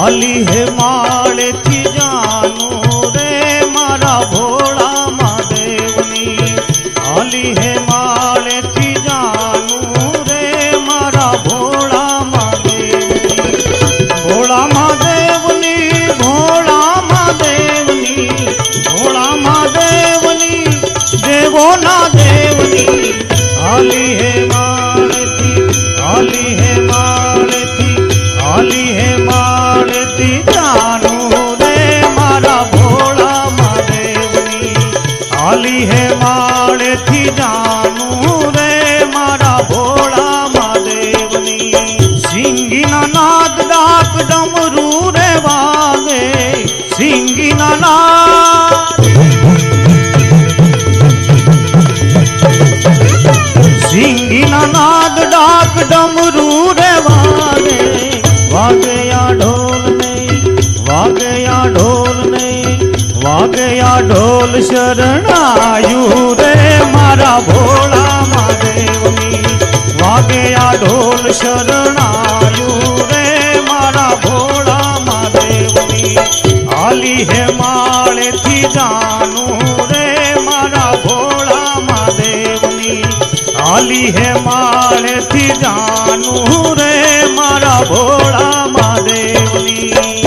आली है माले थी जानू रे मारा भोला महादेवनी आली है माले थी जानू रे मारा भोला महादेवनी भोला महादेवनी भोला महादेवनी भोला महादेवनी देवो ना देवनी आली है माले थी आली है माले थी आली है माले थी जानू रे मारा भोला महादेवनी आली है माले थी जानू रे मारा भोला महादेवनी सिंगी ना नाद डाक डमरू रे वागे सिंगी ना नाद सिंगी ना नाद डाक डमरू रे वागे वागे या ढोल नहीं वागे या ढोल नहीं वागे या ढोल शरणायु रे मारा भोला महादेवनी वागे या ढोल शरणा